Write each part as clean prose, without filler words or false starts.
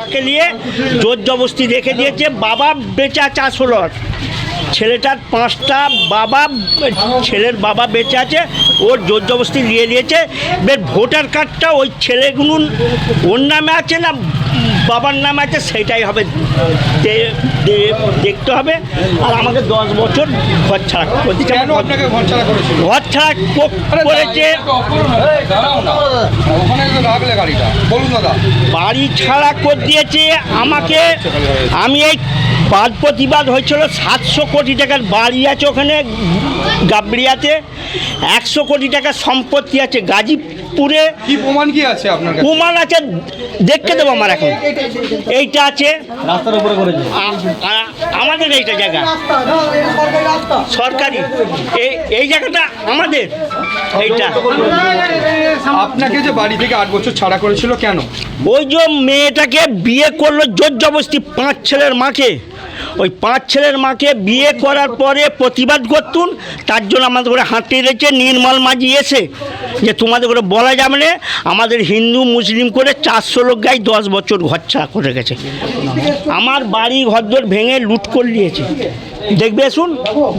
তাকে নিয়ে জোর জবরদস্তি রেখে দিয়েছে। বাবা বেঁচে আছে 18 ছেলেটার 5টা বাবা, ছেলের বাবা বেঁচে আছে, ওর জোর জবরদস্তি নিয়ে নিয়েছে। এবার ভোটার কার্ডটা ওই ছেলেগুলো ওর নামে আছে না বাবার নামে আছে সেইটাই হবে দেখতে হবে। আর আমাকে 10 বছর ঘর ছাড়া করতে, ঘর ছাড়া করেছে। বাড়ি ছাড়া করে দিয়েছে আমাকে। আমি এই বাদ প্রতিবাদ হয়েছিল 700 কোটি টাকার বাড়ি আছে ওখানে গাবড়িয়াতে, 100 কোটি টাকার সম্পত্তি আছে গাজীপুরে। কি প্রমাণ কি আছে আপনার কাছে? প্রমাণ আছে, দেখতে দেবো। আমার এখন এইটা আছে রাস্তার উপরে করেছে আমাদের, এইটা জায়গা সরকারি, এই জায়গাটা আমাদের। এইটা আপনাকে যে বাড়ি থেকে 8 বছর ছাড়া করেছিল কেন? ওই যে মেয়েটাকে বিয়ে করলো জোর জবরদস্তি, 5 ছেলের মাকে, ওই 5 ছেলের মাকে বিয়ে করার পরে প্রতিবাদ করতুন, তার জন্য আমাদের করে হাঁটতে দিয়েছে নির্মল মাঝি এসে যে তোমাদের করে বলা যাবে না। আমাদের হিন্দু মুসলিম করে 400 লোক গায়ে 10 বছর ঘর ছাড়া করে গেছে। আমার বাড়ি ঘরদোর ভেঙে লুট করে নিয়েছে। দেখবে, শুন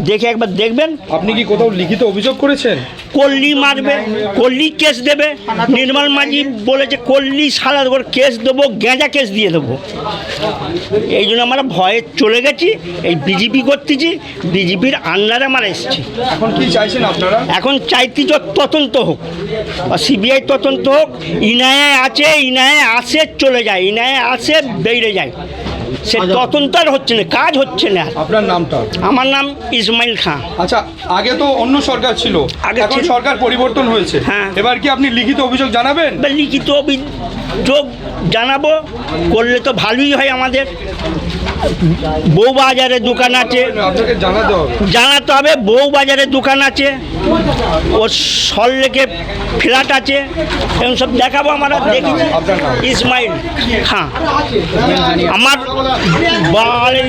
দেখে একবার দেখবেন। আপনি কি কোথাও লিখিত অভিযোগ করেছেন? কল্লি মারবে, কল্লি কেস দেবে। নির্মল মাঝি বলেছে কল্লি সারা করে কেস দেবো, গেঁজা কেস দিয়ে দেবো। এই জন্য আমরা ভয়ে চলে গেছি, এই বিজেপি করতেছি, বিজেপির আন্ডারে আমরা এসেছি। এখন কি চাইছেন আপনারা? এখন চাইতে তদন্ত হোক, সিবিআই তদন্ত হোক। ইনায়ে আছে, ইনায়ে আসে চলে যায়, ইনায়ে আসে বেরিয়ে যায়, সে তদন্ত আর হচ্ছে না, কাজ হচ্ছে না। আপনার নামটা? আমার নাম ইসমাইল খান। আচ্ছা, আগে তো অন্য সরকার ছিল, এখন সরকার পরিবর্তন হয়েছে। হ্যাঁ, এবার কি আপনি লিখিত অভিযোগ জানাবেন? লিখিত অভিযোগ জানাবো, করলে তো ভালোই হয়। আমাদের বউবাজারে দোকান আছে, আপনাকে জানাতে হবে। বউবাজারে দোকান আছে, ওর সল্লেকে ফ্ল্যাট আছে, এরকম সব দেখাবো। আমরা দেখেছি। ইসমাইল খান আমার বাড়ি।